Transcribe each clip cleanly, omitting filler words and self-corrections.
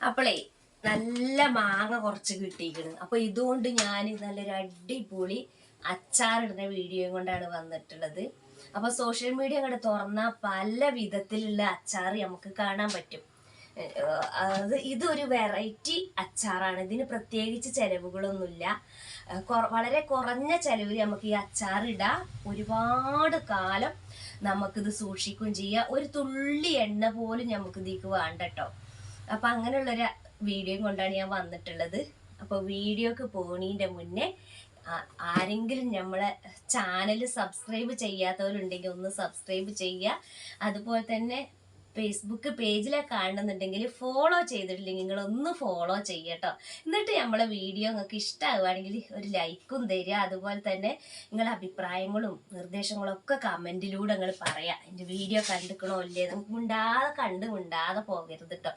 അപ്പോളേ നല്ല മാങ്ങ കുറച്ച് കിട്ടിയിരിക്കണ്. അപ്പൊ ഇതുകൊണ്ട് ഞാൻ നല്ലൊരു അടിപൊളി അച്ചാറിടുന്ന വീഡിയോ കൊണ്ടാണ് വന്നിട്ടുള്ളത്. അപ്പൊ സോഷ്യൽ മീഡിയ അങ്ങോട്ട് തുറന്നാൽ പല വിധത്തിലുള്ള അച്ചാർ നമുക്ക് കാണാൻ പറ്റും. ഇതൊരു വെറൈറ്റി അച്ചാറാണ്. ഇതിന് പ്രത്യേകിച്ച് ചെലവുകളൊന്നുമില്ല. വളരെ കുറഞ്ഞ ചെലവിൽ നമുക്ക് ഈ അച്ചാറിടാം. ഒരുപാട് കാലം നമുക്കിത് സൂക്ഷിക്കുകയും ചെയ്യാം. ഒരു തുള്ളി എണ്ണ പോലും നമുക്ക് ഇതിക്ക് വേണ്ട കേട്ടോ. അപ്പൊ അങ്ങനെയുള്ളൊരു വീഡിയോ കൊണ്ടാണ് ഞാൻ വന്നിട്ടുള്ളത്. അപ്പോൾ വീഡിയോക്ക് പോകുന്നതിൻ്റെ മുന്നേ ആരെങ്കിലും നമ്മളെ ചാനൽ സബ്സ്ക്രൈബ് ചെയ്യാത്തവരുണ്ടെങ്കിൽ ഒന്ന് സബ്സ്ക്രൈബ് ചെയ്യുക. അതുപോലെ തന്നെ ഫേസ്ബുക്ക് പേജിലൊക്കെ കാണുന്നുണ്ടെങ്കിൽ ഫോളോ ചെയ്തിട്ടില്ലെങ്കിൽ നിങ്ങളൊന്ന് ഫോളോ ചെയ്യട്ടോ. എന്നിട്ട് നമ്മളെ വീഡിയോ നിങ്ങൾക്ക് ഇഷ്ടമാവുകയാണെങ്കിൽ ഒരു ലൈക്കും തരിക. അതുപോലെ തന്നെ നിങ്ങളെ അഭിപ്രായങ്ങളും നിർദ്ദേശങ്ങളും ഒക്കെ കമൻറ്റിലൂടെ നിങ്ങൾ പറയാം. എൻ്റെ വീഡിയോ കണ്ടിക്കണോ ഇല്ലേ, നമുക്ക് മിണ്ടാതെ പോകരുത് കേട്ടോ.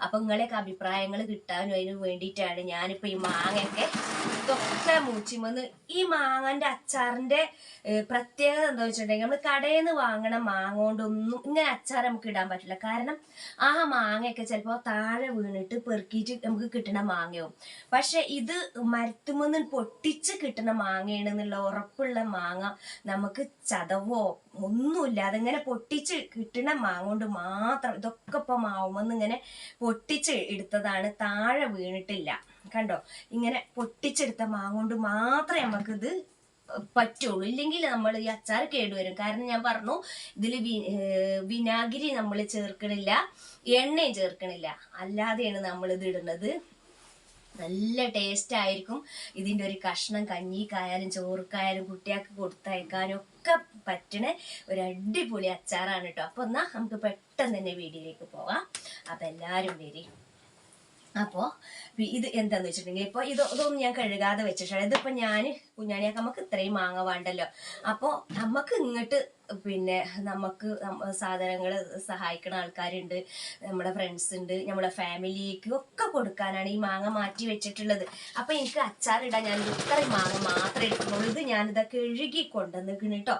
അപ്പം നിങ്ങളെയൊക്കെ അഭിപ്രായങ്ങൾ കിട്ടാനും അതിന് വേണ്ടിയിട്ടാണ് ഞാനിപ്പോൾ ഈ മാങ്ങയൊക്കെ ഇതൊക്കെ മൂച്ചിമന്ന്. ഈ മാങ്ങൻ്റെ അച്ചാറിൻ്റെ പ്രത്യേകത എന്താ വെച്ചിട്ടുണ്ടെങ്കിൽ നമ്മൾ കടയിൽ നിന്ന് വാങ്ങണ മാങ്ങ കൊണ്ടൊന്നും ഇങ്ങനെ അച്ചാർ നമുക്ക് ഇടാൻ പറ്റില്ല. കാരണം ആ മാങ്ങയൊക്കെ ചിലപ്പോൾ താഴെ വീണിട്ട് പെറുക്കിയിട്ട് നമുക്ക് കിട്ടണ മാങ്ങയാവും. പക്ഷെ ഇത് മരത്തുമെന്ന് പൊട്ടിച്ച് കിട്ടുന്ന മാങ്ങയാണെന്നുള്ള ഉറപ്പുള്ള മാങ്ങ നമുക്ക് ചതവോ ഒന്നുമില്ല. അതിങ്ങനെ പൊട്ടിച്ച് കിട്ടണ മാങ്ങ കൊണ്ട് മാത്രം. ഇതൊക്കെ ഇപ്പം മാവുമെന്ന് ഇങ്ങനെ പൊട്ടിച്ച് എടുത്തതാണ്, താഴെ വീണിട്ടില്ല. കണ്ടോ, ഇങ്ങനെ പൊട്ടിച്ചെടുത്ത മാങ്ങ കൊണ്ട് മാത്രമേ നമുക്കിത് പറ്റുള്ളൂ. ഇല്ലെങ്കിൽ നമ്മൾ ഈ അച്ചാർ കേടുവരും. കാരണം ഞാൻ പറഞ്ഞു, ഇതിൽ വിനാഗിരി നമ്മൾ ചേർക്കണില്ല, എണ്ണയും ചേർക്കണില്ല. അല്ലാതെയാണ് നമ്മൾ ഇത് ഇടുന്നത്. നല്ല ടേസ്റ്റ് ആയിരിക്കും. ഇതിൻ്റെ ഒരു കഷ്ണം കഞ്ഞിക്കായാലും ചോറുക്കായാലും കുട്ടികൾക്ക് കൊടുത്തയക്കാനും ഒക്കെ പറ്റണ ഒരു അടിപൊളി അച്ചാറാണ് കേട്ടോ. അപ്പൊ എന്നാ നമുക്ക് പെട്ടെന്ന് തന്നെ വീഡിയോയിലേക്ക് പോവാം. അപ്പൊ എല്ലാവരും വരും. അപ്പോൾ ഇത് എന്താന്ന് വെച്ചിട്ടുണ്ടെങ്കിൽ ഇപ്പോൾ ഇതൊന്നും ഞാൻ കഴുകാതെ വെച്ചിട്ടാണ്. ഇതിപ്പോൾ ഞാൻ കുഞ്ഞാണിയൊക്കെ നമുക്ക് ഇത്രയും മാങ്ങ വേണ്ടല്ലോ. അപ്പോൾ നമുക്ക് ഇങ്ങോട്ട് പിന്നെ നമുക്ക് സാധനങ്ങൾ സഹായിക്കുന്ന ആൾക്കാരുണ്ട്, നമ്മുടെ ഫ്രണ്ട്സ് ഉണ്ട്, നമ്മുടെ ഫാമിലിക്ക് ഒക്കെ കൊടുക്കാനാണ് ഈ മാങ്ങ മാറ്റി വെച്ചിട്ടുള്ളത്. അപ്പോൾ എനിക്ക് അച്ചാറിടാൻ ഞാൻ ഇത്രയും മാങ്ങ മാത്രമേ എടുക്കുന്നുള്ളൂ. ഇത് ഞാനിത് കഴുകി കൊണ്ടുവന്നിരിക്കുന്നു കേട്ടോ.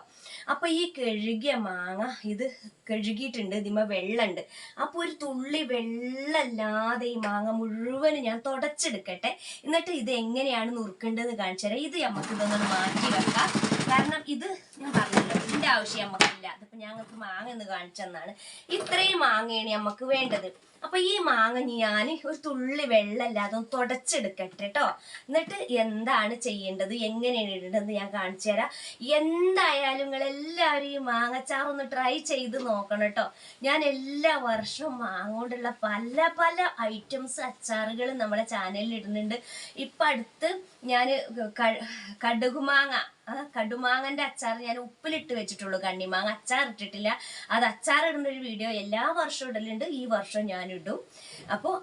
അപ്പോൾ ഈ കഴുകിയ മാങ്ങ ഇത് കഴുകിയിട്ടുണ്ട്, ഇതിമ വെള്ളമുണ്ട്. അപ്പോൾ ഒരു തുള്ളി വെള്ളമില്ലാതെ ഈ മാങ്ങ മുഴുവനും ഞാൻ തുടച്ചെടുക്കട്ടെ. എന്നിട്ട് ഇത് എങ്ങനെയാണ് നുറുക്കേണ്ടതെന്ന് കാണിച്ചു തരാം. ഇത് നമുക്ക് ഇതൊന്നും മാറ്റി വെക്കാം. കാരണം ഇത് ഞാൻ പറഞ്ഞല്ലോ, ഇതിൻ്റെ ആവശ്യം നമുക്കില്ല. അതിപ്പോൾ ഞങ്ങൾക്ക് മാങ്ങ എന്ന് കാണിച്ചെന്നാണ്. ഇത്രയും മാങ്ങയാണ് നമുക്ക് വേണ്ടത്. അപ്പൊ ഈ മാങ്ങ ഞാൻ ഒരു തുള്ളി വെള്ളമില്ലാതെ ഒന്ന് തുടച്ചെടുക്കട്ടെ കേട്ടോ. എന്നിട്ട് എന്താണ് ചെയ്യേണ്ടത്, എങ്ങനെയാണ് ഇടേണ്ടത് ഞാൻ കാണിച്ചു തരാം. എന്തായാലും നിങ്ങൾ എല്ലാവരും ഈ മാങ്ങച്ചാറൊന്ന് ട്രൈ ചെയ്ത് നോക്കണം കേട്ടോ. ഞാൻ എല്ലാ വർഷവും മാങ്ങ കൊണ്ടുള്ള പല പല ഐറ്റംസ് അച്ചാറുകൾ നമ്മുടെ ചാനലിൽ ഇടുന്നുണ്ട്. ഇപ്പം അടുത്ത് ഞാൻ കടുമാങ്ങന്റെ അച്ചാർ ഞാൻ ഉപ്പിലിട്ട് വെച്ചിട്ടുള്ളൂ. കണ്ണിമാങ്ങ അച്ചാർ ഇട്ടിട്ടില്ല. അത് അച്ചാർ ഇടുന്ന ഒരു വീഡിയോ എല്ലാ വർഷവും ഇടലുണ്ട്. ഈ വർഷം ഞാൻ ഇടും. അപ്പോൾ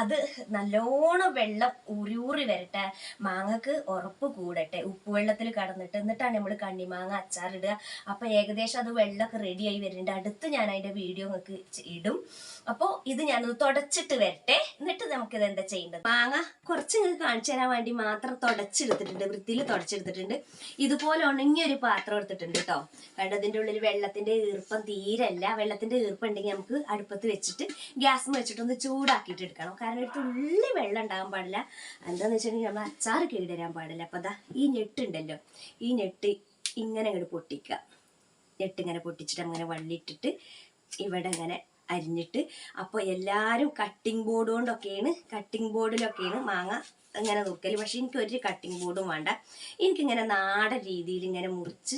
അത് നല്ലോണം വെള്ളം ഊറി വരട്ടെ, മാങ്ങക്ക് ഉറപ്പ് കൂടട്ടെ, ഉപ്പ് വെള്ളത്തിൽ കടന്നിട്ട്. എന്നിട്ടാണ് നമ്മൾ കണ്ണിമാങ്ങ അച്ചാർ ഇടുക. അപ്പോൾ ഏകദേശം അത് വെള്ളമൊക്കെ റെഡിയായി വരുന്നുണ്ട്. അടുത്ത് ഞാൻ അതിൻ്റെ വീഡിയോ നിങ്ങൾക്ക് ഇടും. അപ്പോൾ ഇത് ഞാനൊന്ന് തുടച്ചിട്ട് വരട്ടെ. എന്നിട്ട് നമുക്കിത് എന്താ ചെയ്യേണ്ടത്. മാങ്ങ കുറച്ച് നിങ്ങൾക്ക് കാണിച്ചു തരാൻ വേണ്ടി മാത്രം തുടച്ചെടുത്തിട്ടുണ്ട്, വൃത്തിയിൽ തുടച്ചെടുത്തിട്ടുണ്ട്. ഇതുപോലെ ഉണങ്ങിയൊരു പാത്രം എടുത്തിട്ടുണ്ട് കേട്ടോ. കാരണം അതിൻ്റെ ഉള്ളിൽ വെള്ളത്തിന്റെ ഈർപ്പം തീരല്ല. വെള്ളത്തിന്റെ ഈർപ്പം ഉണ്ടെങ്കിൽ നമുക്ക് അടുപ്പത്ത് വെച്ചിട്ട് ഗ്യാസ് വെച്ചിട്ടൊന്ന് ചൂടാക്കിയിട്ട് എടുക്കണം. കാരണം ഒരു തുള്ളി വെള്ളം ഉണ്ടാകാൻ പാടില്ല. എന്താന്ന് വെച്ചിട്ടുണ്ടെങ്കിൽ നമ്മൾ അച്ചാർ കേടുവരാൻ പാടില്ല. അപ്പൊ അതാ ഈ ഞെട്ടുണ്ടല്ലോ, ഈ ഞെട്ട് ഇങ്ങനെ അങ്ങോട്ട് പൊട്ടിക്കുക. ഞെട്ടിങ്ങനെ പൊട്ടിച്ചിട്ട് അങ്ങനെ വള്ളിയിട്ടിട്ട് ഇവിടെ ഇങ്ങനെ അരിഞ്ഞിട്ട്. അപ്പോൾ എല്ലാവരും കട്ടിംഗ് ബോർഡിലൊക്കെയാണ് മാങ്ങ ഇങ്ങനെ നുറുക്കല്. പക്ഷെ എനിക്ക് ഒരു കട്ടിംഗ് ബോർഡും വേണ്ട. എനിക്കിങ്ങനെ നാടൻ രീതിയിൽ ഇങ്ങനെ മുറിച്ച്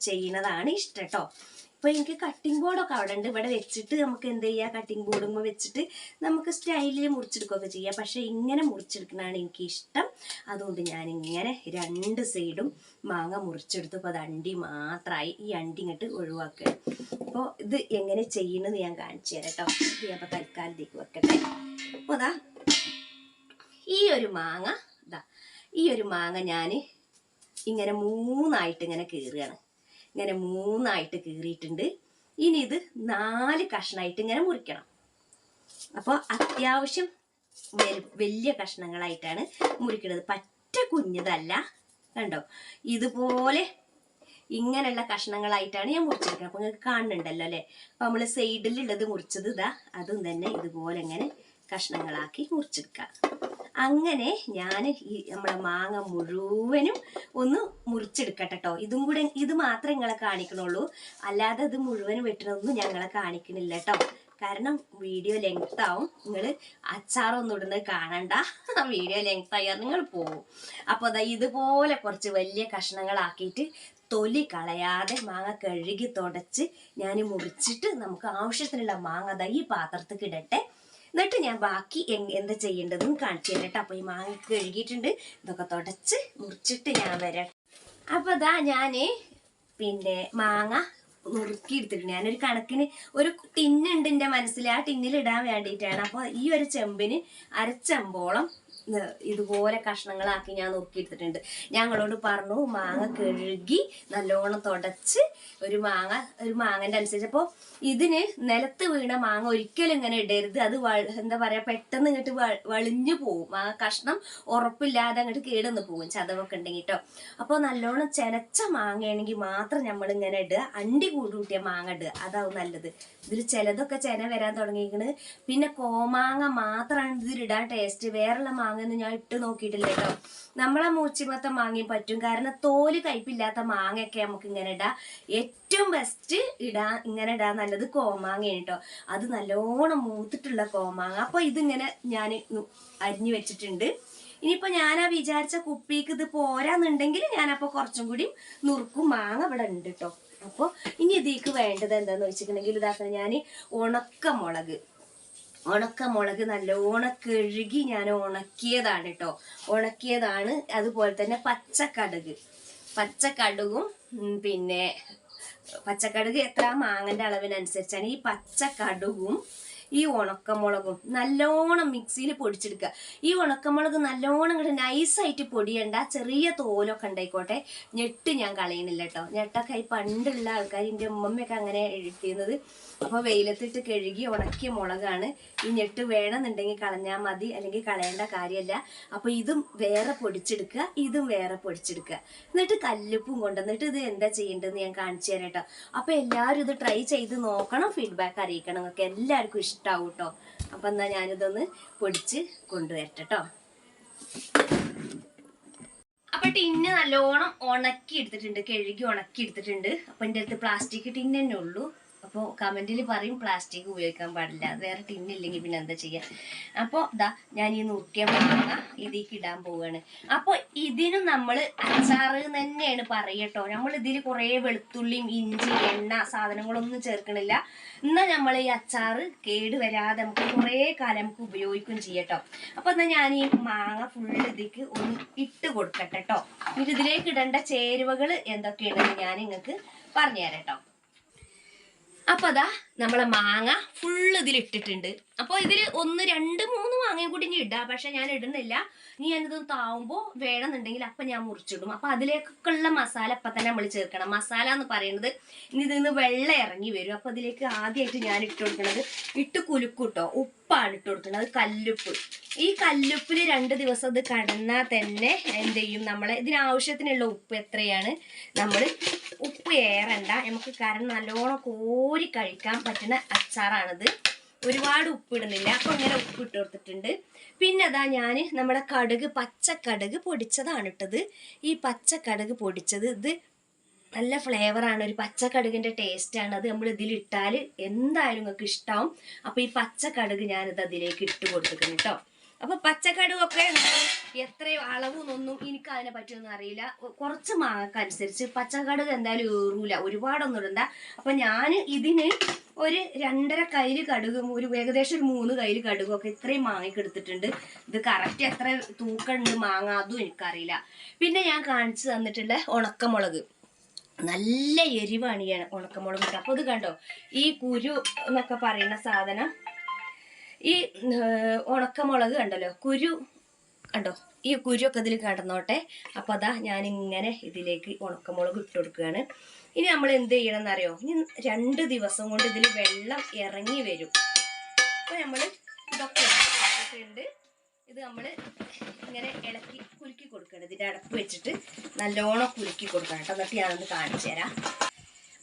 ചെയ്യണതാണ് ഇഷ്ടം കേട്ടോ. അപ്പോൾ എനിക്ക് കട്ടിംഗ് ബോർഡൊക്കെ അവിടെ ഉണ്ട്. ഇവിടെ വെച്ചിട്ട് നമുക്ക് എന്ത് ചെയ്യുക, കട്ടിംഗ് ബോർഡുമ്പോൾ വെച്ചിട്ട് നമുക്ക് സ്റ്റൈലിൽ മുറിച്ചെടുക്കുകയൊക്കെ ചെയ്യാം. പക്ഷെ ഇങ്ങനെ മുറിച്ചെടുക്കണതാണ് എനിക്ക് ഇഷ്ടം. അതുകൊണ്ട് ഞാനിങ്ങനെ രണ്ട് സൈഡും മാങ്ങ മുറിച്ചെടുത്ത്. അപ്പോൾ അത് അണ്ടി മാത്രമായി. ഈ അണ്ടി ഇങ്ങോട്ട് ഒഴിവാക്കുക. അപ്പോൾ ഇത് എങ്ങനെ ചെയ്യണമെന്ന് ഞാൻ കാണിച്ചു തരാം കേട്ടോ. ഇത് ഞാൻ അപ്പോൾ തൽക്കാലത്തേക്ക് വെക്കട്ടെ. അപ്പോൾ അതാ ഈ ഒരു മാങ്ങ ഞാൻ ഇങ്ങനെ മൂന്നായിട്ട് ഇങ്ങനെ കീറുകയാണ്. ഇങ്ങനെ മൂന്നായിട്ട് കീറിയിട്ടുണ്ട്. ഇനി ഇത് 4 കഷ്ണമായിട്ട് ഇങ്ങനെ മുറിക്കണം. അപ്പോൾ അത്യാവശ്യം വലിയ കഷ്ണങ്ങളായിട്ടാണ് മുറിക്കുന്നത്, പറ്റ കുഞ്ഞതല്ല. കണ്ടോ, ഇതുപോലെ ഇങ്ങനെയുള്ള കഷ്ണങ്ങളായിട്ടാണ് ഞാൻ മുറിച്ചെടുക്കുന്നത്. അപ്പോൾ നിങ്ങൾക്ക് കാണുന്നുണ്ടല്ലോ അല്ലേ. അപ്പോൾ നമ്മൾ സൈഡിലുള്ളത് മുറിച്ചത് ഇതാ, അതും തന്നെ ഇതുപോലെ ഇങ്ങനെ കഷ്ണങ്ങളാക്കി മുറിച്ചെടുക്കാം. അങ്ങനെ ഞാൻ ഈ നമ്മളെ മാങ്ങ മുഴുവനും ഒന്ന് മുറിച്ചെടുക്കട്ടെ കേട്ടോ. ഇത് മാത്രമേ നിങ്ങളെ കാണിക്കണുള്ളൂ, അല്ലാതെ ഇത് മുഴുവനും വെട്ടണമൊന്നും ഞങ്ങളെ കാണിക്കണില്ല കേട്ടോ. കാരണം വീഡിയോ ലെങ്ത് ആവും. നിങ്ങൾ അച്ചാറൊന്നും ഇടുന്നത് കാണണ്ട, വീഡിയോ ലെങ്ത് ആയാൽ നിങ്ങൾ പോകും. അപ്പോൾ അതാ ഇതുപോലെ കുറച്ച് വലിയ കഷ്ണങ്ങളാക്കിയിട്ട് തൊലി കളയാതെ മാങ്ങ കഴുകി തുടച്ച് ഞാൻ മുറിച്ചിട്ട് നമുക്ക് ആവശ്യത്തിനുള്ള മാങ്ങ അതാ ഈ പാത്രത്തിൽ ഇടട്ടെ. എന്നിട്ട് ഞാൻ ബാക്കി എന്താ ചെയ്യേണ്ടതെന്ന് കാണിച്ചു തരട്ടെ. അപ്പോൾ ഈ മാങ്ങ കഴുകിയിട്ടുണ്ട്, ഇതൊക്കെ തുടച്ച് മുറിച്ചിട്ട് ഞാൻ വരാം. അപ്പോൾ അതാ ഞാൻ പിന്നെ മാങ്ങ നുറുക്കി എടുത്തിട്ടുണ്ട്. ഞാനൊരു കണക്കിന് ഒരു ടിന്നുണ്ട് എൻ്റെ മനസ്സിൽ, ആ ടിന്നിൽ ഇടാൻ വേണ്ടിയിട്ടാണ്. അപ്പോൾ ഈ ഒരു ചെമ്പിന് അരച്ചെമ്പോളം ഇതുപോലെ കഷ്ണങ്ങളാക്കി ഞാൻ നുറുക്കിയെടുത്തിട്ടുണ്ട്. ഞങ്ങളോട് പറഞ്ഞു മാങ്ങ കഴുകി നല്ലോണം തുടച്ച് ഒരു മാങ്ങൻ്റെ അനുസരിച്ച്. അപ്പോൾ ഇതിന് നിലത്ത് വീണ മാങ്ങ ഒരിക്കലും ഇങ്ങനെ ഇടരുത്, അത് എന്താ പറയുക പെട്ടെന്ന് ഇങ്ങോട്ട് വളിഞ്ഞു പോവും. മാങ്ങ കഷ്ണം ഉറപ്പില്ലാതെ അങ്ങോട്ട് കേടൊന്ന് പോകും, ചതവൊക്കെ ഉണ്ടെങ്കിൽ കേട്ടോ. അപ്പോൾ നല്ലോണം ചെനച്ച മാങ്ങയാണെങ്കിൽ മാത്രം നമ്മൾ ഇങ്ങനെ ഇടുക, അണ്ടി കൂട്ടിയ മാങ്ങ ഇടുക, അതാവും നല്ലത്. ഇതിൽ ചിലതൊക്കെ ചെന വരാൻ തുടങ്ങിയിരിക്കുന്നത്. പിന്നെ കോമാങ്ങ മാത്രമാണ് ഇതിലിടാൻ ടേസ്റ്റ്, വേറെയുള്ള മാങ്ങ ഒന്നും ഞാൻ ഇട്ട് നോക്കിയിട്ടില്ല കേട്ടോ. നമ്മളെ മൂച്ചിമത്ത മാങ്ങയും പറ്റും, കാരണം തോല് കയ്പില്ലാത്ത മാങ്ങയൊക്കെ നമുക്ക് ഇങ്ങനെ ഇടാം. ഏറ്റവും ബെസ്റ്റ് ഇങ്ങനെ ഇടാൻ നല്ലത് കോമാങ്ങയാണ് കേട്ടോ. അത് നല്ലോണം മൂത്തിട്ടുള്ള കോമാങ്ങ. അപ്പോൾ ഇതിങ്ങനെ ഞാൻ അരിഞ്ഞു വെച്ചിട്ടുണ്ട്. ഇനിയിപ്പോൾ ഞാൻ വിചാരിച്ച കുപ്പിക്ക് ഇത് പോരാന്നുണ്ടെങ്കിൽ ഞാനപ്പോൾ കുറച്ചും കൂടി നുറുക്കും മാങ്ങ ഇവിടെ ഉണ്ട് കേട്ടോ. അപ്പോൾ ഇനി ഇതിലേക്ക് വേണ്ടത് എന്താന്ന് വെച്ചിട്ടുണ്ടെങ്കിൽ ഇതാക്കണം, ഞാൻ ഉണക്കമുളക് നല്ലോണം കഴുകി ഞാൻ ഉണക്കിയതാണ് കേട്ടോ, ഉണക്കിയതാണ്. അതുപോലെ തന്നെ പച്ചക്കടുകും പിന്നെ പച്ചക്കടുക് എത്ര മാങ്ങന്റെ അളവിനനുസരിച്ചാണ്. ഈ പച്ചക്കടുകും ഈ ഉണക്കമുളകും നല്ലോണം മിക്സിയിൽ പൊടിച്ചെടുക്കുക. ഈ ഉണക്കമുളക് നല്ലോണം ഇങ്ങോട്ട് നൈസായിട്ട് പൊടിയണ്ട, ചെറിയ തോലൊക്കെ ഉണ്ടായിക്കോട്ടെ. ഞെട്ട് ഞാൻ കളയുന്നില്ല കേട്ടോ. ഞെട്ടൊക്കെ ഈ പണ്ടുള്ള ആൾക്കാർ, എൻ്റെ ഉമ്മമ്മയൊക്കെ അങ്ങനെ എഴുതിയിരുന്നത്. അപ്പോൾ വെയിലത്തിട്ട് കഴുകി ഉണക്കിയ മുളകാണ്. ഈ ഞെട്ട് വേണമെന്നുണ്ടെങ്കിൽ കളഞ്ഞാൽ മതി, അല്ലെങ്കിൽ കളയേണ്ട കാര്യമല്ല. അപ്പോൾ ഇതും വേറെ പൊടിച്ചെടുക്കുക, ഇതും വേറെ പൊടിച്ചെടുക്കുക. എന്നിട്ട് കല്ലുപ്പും കൊണ്ടുവന്നിട്ട് ഇത് എന്താ ചെയ്യേണ്ടതെന്ന് ഞാൻ കാണിച്ചു തരാം കേട്ടോ. അപ്പോൾ എല്ലാവരും ഇത് ട്രൈ ചെയ്ത് നോക്കണം, ഫീഡ്ബാക്ക് അറിയിക്കണം. നിങ്ങൾക്ക് എല്ലാവർക്കും ഇഷ്ടാവും കേട്ടോ. അപ്പം എന്നാൽ ഞാനിതൊന്ന് പൊടിച്ച് കൊണ്ടുവരട്ടെ കേട്ടോ. അപ്പൊ ടിന്ന് നല്ലോണം ഉണക്കി എടുത്തിട്ടുണ്ട്, കഴുകി ഉണക്കി എടുത്തിട്ടുണ്ട്. അപ്പൊ എൻ്റെ അടുത്ത് പ്ലാസ്റ്റിക് ടിന്ന് തന്നെ ഉള്ളൂ. അപ്പോൾ കമന്റിൽ പറയും പ്ലാസ്റ്റിക് ഉപയോഗിക്കാൻ പാടില്ല, വേറെ ടിന്നില്ലെങ്കിൽ പിന്നെ എന്താ ചെയ്യുക. അപ്പോൾ ഇതാ ഞാൻ ഈ നുറുക്കിയ മാങ്ങ ഇതിലേക്ക് ഇടാൻ പോവുകയാണ്. അപ്പോൾ ഇതിനും നമ്മൾ അച്ചാറ് തന്നെയാണ് പറയട്ടോ. നമ്മൾ ഇതിൽ കുറേ വെളുത്തുള്ളിയും ഇഞ്ചി എണ്ണ സാധനങ്ങളൊന്നും ചേർക്കണില്ല. എന്നാൽ നമ്മൾ ഈ അച്ചാറ് കേട് വരാതെ നമുക്ക് കുറേ കാലം നമുക്ക് ഉപയോഗിക്കുകയും ചെയ്യട്ടോ. അപ്പോൾ എന്നാൽ ഞാൻ ഈ മാങ്ങ ഫുള്ള് ഇതിലേക്ക് ഒന്ന് ഇട്ട് കൊടുക്കട്ടെ കേട്ടോ. ഇത് ഇതിലേക്ക് ഇടേണ്ട ചേരുവകൾ എന്തൊക്കെയാണെന്ന് ഞാൻ നിങ്ങൾക്ക് പറഞ്ഞുതരാം കേട്ടോ. അപ്പോൾ അതാ നമ്മളെ മാങ്ങ ഫുള്ള് ഇതിലിട്ടിട്ടുണ്ട്. അപ്പോൾ ഇതിൽ 1, 2, 3 മാങ്ങയും കൂടി ഇനി ഇടാം, പക്ഷെ ഞാൻ ഇടുന്നില്ല. ഇനി ഞാനിതൊന്ന് താവുമ്പോൾ വേണമെന്നുണ്ടെങ്കിൽ അപ്പം ഞാൻ മുറിച്ചിടും. അപ്പോൾ അതിലേക്കൊക്കെയുള്ള മസാല അപ്പം തന്നെ നമ്മൾ ചേർക്കണം. മസാല എന്ന് പറയുന്നത് ഇനി ഇതിന്ന് വെള്ളം ഇറങ്ങി വരും. അപ്പോൾ ഇതിലേക്ക് ആദ്യമായിട്ട് ഞാൻ ഇട്ട് കൊടുക്കുന്നത് കുലുക്കൂട്ടോ, ഉപ്പാണ് ഇട്ട് കൊടുക്കുന്നത്, കല്ലുപ്പ്. ഈ കല്ലുപ്പിൽ 2 ദിവസം ഇത് കടന്നാൽ തന്നെ എന്ത് ചെയ്യും, നമ്മളെ ഇതിനാവശ്യത്തിനുള്ള ഉപ്പ് എത്രയാണ്, നമ്മൾ ഉപ്പ് ഏറണ്ട നമുക്ക്, കാരണം നല്ലോണം കോരി കഴിക്കാൻ പറ്റുന്ന അച്ചാറാണിത്. ഒരുപാട് ഉപ്പിടുന്നില്ല. അപ്പോൾ ഇങ്ങനെ ഉപ്പ് ഇട്ട് കൊടുത്തിട്ടുണ്ട്. പിന്നെ അതാ ഞാൻ നമ്മുടെ പച്ചക്കടുക് പൊടിച്ചതാണ് ഇട്ടത്. ഈ പച്ചക്കടുക് പൊടിച്ചത് ഇത് നല്ല ഫ്ലേവറാണ്, ഒരു പച്ചക്കടുകിൻ്റെ ടേസ്റ്റാണ്. അത് നമ്മൾ ഇതിലിട്ടാൽ എന്തായാലും നിങ്ങൾക്ക് ഇഷ്ടമാവും. അപ്പോൾ ഈ പച്ചക്കടുക് ഞാനിത് അതിലേക്ക് ഇട്ട് കൊടുത്തിട്ടുണ്ട് കേട്ടോ. അപ്പോൾ പച്ചക്കടുകൊക്കെ എത്ര അളവൊന്നും എനിക്ക് അതിനെ പറ്റിയൊന്നും അറിയില്ല. കുറച്ച് മാങ്ങക്കനുസരിച്ച് പച്ചക്കടുക് എന്തായാലും ഏറൂല, ഒരുപാടൊന്നും ഇടണ്ട. അപ്പം ഞാൻ ഇതിന് ഒരു 2.5 കയ്യിൽ കടുകും ഏകദേശം ഒരു 3 കയ്യിൽ കടുകൊക്കെ ഇത്രയും മാങ്ങയ്ക്ക് എടുത്തിട്ടുണ്ട്. ഇത് കറക്റ്റ് എത്ര തൂക്കമുണ്ട് മാങ്ങ അതും എനിക്കറിയില്ല. പിന്നെ ഞാൻ കാണിച്ചു തന്നിട്ടുള്ള ഉണക്കമുളക്, നല്ല എരിവാണ് ഈ ഉണക്കമുളക്. അപ്പോൾ ഇത് കണ്ടോ, ഈ കുരു എന്നൊക്കെ പറയുന്ന സാധനം, ഈ ഉണക്കമുളക് കണ്ടല്ലോ, കുരു കണ്ടോ, ഈ കുരുവൊക്കെ ഇതിൽ കടന്നോട്ടെ. അപ്പം അതാ ഞാനിങ്ങനെ ഇതിലേക്ക് ഉണക്കമുളക് ഇട്ട് കൊടുക്കുകയാണ്. ഇനി നമ്മൾ എന്ത് ചെയ്യണം എന്നറിയോ, ഇനി 2 ദിവസം കൊണ്ട് ഇതിൽ വെള്ളം ഇറങ്ങി വരും. അപ്പോൾ നമ്മൾ ഇതൊക്കെ ഉണ്ട്, ഇത് നമ്മൾ ഇങ്ങനെ കുലുക്കി കൊടുക്കണം. ഇതിൻ്റെ അടപ്പ് വെച്ചിട്ട് നല്ലോണം കുലുക്കി കൊടുക്കണം കേട്ടോ. എന്നിട്ട് ഞാനൊന്ന് കാണിച്ചു തരാം.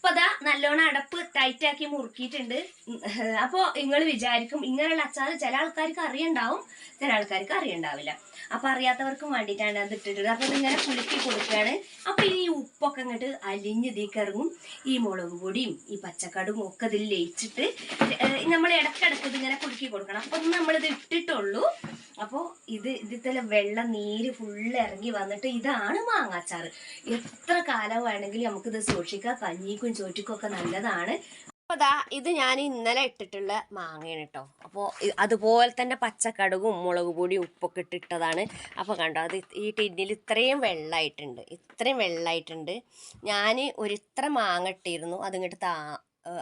അപ്പൊ അതാ നല്ലോണം അടപ്പ് ടൈറ്റ് ആക്കി മുറുക്കിയിട്ടുണ്ട്. അപ്പൊ നിങ്ങൾ വിചാരിക്കും ഇങ്ങനെയുള്ള അച്ചാർ ചില ആൾക്കാർക്ക് അറിയണ്ടാവും, ചില ആൾക്കാർക്ക് അറിയണ്ടാവില്ല. അപ്പൊ അറിയാത്തവർക്കും വേണ്ടിയിട്ടാണ് അത് ഇട്ടിട്ടുള്ളത്. അപ്പൊ ഇതിങ്ങനെ കുലുക്കി കൊടുക്കുകയാണ്. അപ്പൊ ഈ ഉപ്പൊക്കെ ഇങ്ങോട്ട് അലിഞ്ഞ് ഇതിലേക്ക് ഇറങ്ങും. ഈ മുളക് പൊടിയും ഈ പച്ചക്കടും ഒക്കെ ഇതിൽ ലയിച്ചിട്ട് നമ്മൾ ഇടക്കിടക്ക് ഇതിങ്ങനെ കുലുക്കി കൊടുക്കണം. അപ്പൊ നമ്മളിത് ഇട്ടിട്ടുള്ളൂ. അപ്പോൾ ഇതിലെ വെള്ളം നീര് ഫുള്ള് ഇറങ്ങി വന്നിട്ട് ഇതാണ് മാങ്ങാച്ചാറ്. എത്ര കാലം വേണമെങ്കിലും നമുക്കിത് സൂക്ഷിക്കാം. കഞ്ഞിക്കും ചോറ്റിക്കും ഒക്കെ നല്ലതാണ്. അപ്പോൾ ദാ ഇത് ഞാൻ ഇന്നലെ ഇട്ടിട്ടുള്ള മാങ്ങയാണ് കേട്ടോ. അപ്പോൾ അതുപോലെ തന്നെ പച്ചക്കടുകും മുളക് പൊടിയും ഉപ്പൊക്കെ ഇട്ടിട്ടതാണ്. അപ്പോൾ കണ്ടോ അത് ഈ ടിന്നിൽ ഇത്രയും വെള്ളമായിട്ടുണ്ട്. ഞാൻ ഇത്ര മാങ്ങ ഇട്ടിരുന്നു, അതിങ്ങോട്ട്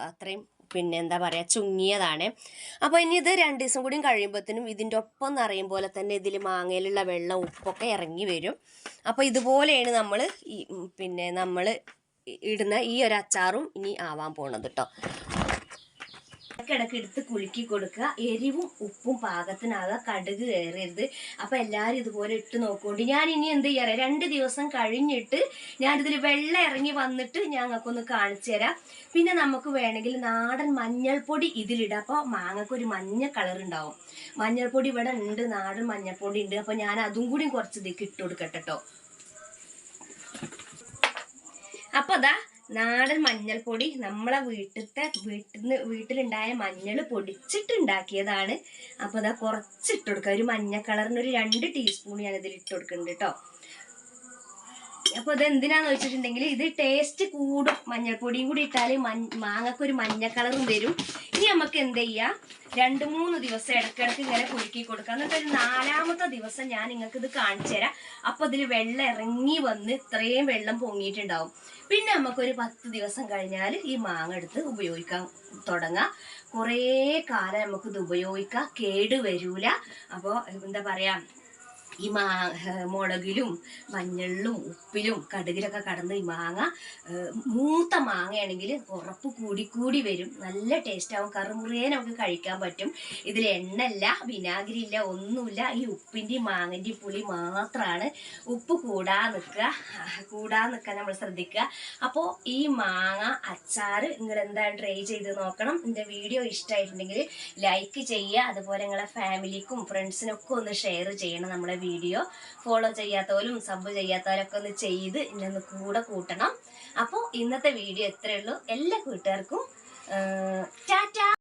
അത്രയും പിന്നെ എന്താ പറയുക ചുങ്ങിയതാണ്. അപ്പോൾ ഇനി ഇത് 2 ദിവസം കൂടി കഴിയുമ്പോഴത്തേനും ഇതിൻ്റെ ഒപ്പം നിറയും പോലെ തന്നെ ഇതിൽ മാങ്ങയിലുള്ള വെള്ളം ഉപ്പൊക്കെ ഇറങ്ങി വരും. അപ്പോൾ ഇതുപോലെയാണ് നമ്മൾ ഇടുന്ന ഈ ഒരു അച്ചാറും ഇനി ആവാൻ പോണത് കേട്ടോ. ഇടയ്ക്കിടയ്ക്ക് എടുത്ത് കുലുക്കി കൊടുക്കുക. എരിവും ഉപ്പും പാകത്തിനാകുക, കടുക് കയറരുത്. അപ്പം എല്ലാവരും ഇതുപോലെ ഇട്ട് നോക്കുകൊണ്ട് ഞാൻ ഇനി എന്ത് ചെയ്യാറ്, 2 ദിവസം കഴിഞ്ഞിട്ട് ഞാനിതിൽ വെള്ളം ഇറങ്ങി വന്നിട്ട് ഞങ്ങൾക്കൊന്ന് കാണിച്ചു തരാം. പിന്നെ നമുക്ക് വേണമെങ്കിൽ നാടൻ മഞ്ഞൾപ്പൊടി ഇതിലിടാം. അപ്പോൾ മാങ്ങക്കൊരു മഞ്ഞ കളർ ഉണ്ടാവും. മഞ്ഞൾപ്പൊടി ഇവിടെ ഉണ്ട്, നാടൻ മഞ്ഞൾപ്പൊടി ഉണ്ട്. അപ്പോൾ ഞാൻ അതും കൂടി കുറച്ച് ഇതിലേക്ക് ഇട്ട് കൊടുക്കട്ടെ കേട്ടോ. അപ്പോൾ അതാ നാടൻ മഞ്ഞൾപ്പൊടി നമ്മളെ വീട്ടിലുണ്ടായ മഞ്ഞൾ പൊടിച്ചിട്ടുണ്ടാക്കിയതാണ്. അപ്പോൾ അതാ കുറച്ചിട്ട് കൊടുക്കുക. ഒരു മഞ്ഞ കളറിന് ഒരു 2 ടീസ്പൂൺ ഞാൻ ഇതിൽ ഇട്ട് കൊടുക്കുന്നുണ്ട് കേട്ടോ. അപ്പോൾ ഇത് എന്തിനാന്ന് വെച്ചിട്ടുണ്ടെങ്കിൽ ഇത് ടേസ്റ്റ് കൂടും. മഞ്ഞൾപ്പൊടിയും കൂടി ഇട്ടാൽ മാങ്ങക്കൊരു മഞ്ഞ കളറും വരും. ഇനി നമുക്ക് എന്ത് ചെയ്യാം, 2-3 ദിവസം ഇടയ്ക്കിടയ്ക്ക് ഇങ്ങനെ കുലുക്കി കൊടുക്കാം. എന്നിട്ട് ഒരു 4ാമത്തെ ദിവസം ഞാൻ നിങ്ങൾക്ക് ഇത് കാണിച്ചു തരാം. അപ്പോൾ ഇതിൽ വെള്ളം ഇറങ്ങി വന്ന് ഇത്രയും വെള്ളം പൊങ്ങിയിട്ടുണ്ടാവും. പിന്നെ നമുക്കൊരു 10 ദിവസം കഴിഞ്ഞാൽ ഈ മാങ്ങ എടുത്ത് ഉപയോഗിക്കാൻ തുടങ്ങാം. കുറേ കാലം നമുക്കിത് ഉപയോഗിക്കാം, കേട് വരൂല. അപ്പോൾ എന്താ പറയുക, ഈ മുളകിലും മഞ്ഞളിലും ഉപ്പിലും കടുകിലൊക്കെ കടന്ന് ഈ മാങ്ങ മൂത്ത മാങ്ങയാണെങ്കിൽ ഉറപ്പ് കൂടി വരും. നല്ല ടേസ്റ്റ് ആവും. കറുമുറിയെ നമുക്ക് കഴിക്കാൻ പറ്റും. ഇതിൽ എണ്ണല്ല, വിനാഗിരി ഇല്ല, ഒന്നുമില്ല. ഈ ഉപ്പിൻ്റെയും മാങ്ങൻ്റെയും പുളി മാത്രമാണ്. ഉപ്പ് കൂടാൻ നിൽക്കാൻ നമ്മൾ ശ്രദ്ധിക്കുക. അപ്പോൾ ഈ മാങ്ങ അച്ചാർ നിങ്ങൾ എന്തായാലും ട്രൈ ചെയ്ത് നോക്കണം. എൻ്റെ വീഡിയോ ഇഷ്ടമായിട്ടുണ്ടെങ്കിൽ ലൈക്ക് ചെയ്യുക. അതുപോലെ നിങ്ങളെ ഫാമിലിക്കും ഫ്രണ്ട്സിനൊക്കെ ഒന്ന് ഷെയർ ചെയ്യണം. നമ്മളെ വീഡിയോ ഫോളോ ചെയ്യാത്തവരും സബ് ചെയ്യാത്തവരൊക്കെ ഒന്ന് ചെയ്ത് ഇന്നൊന്ന് കൂടെ കൂട്ടണം. അപ്പോൾ ഇന്നത്തെ വീഡിയോ ഇത്രയേ ഉള്ളൂ. എല്ലാ കൂട്ടുകാർക്കും ടാറ്റാ.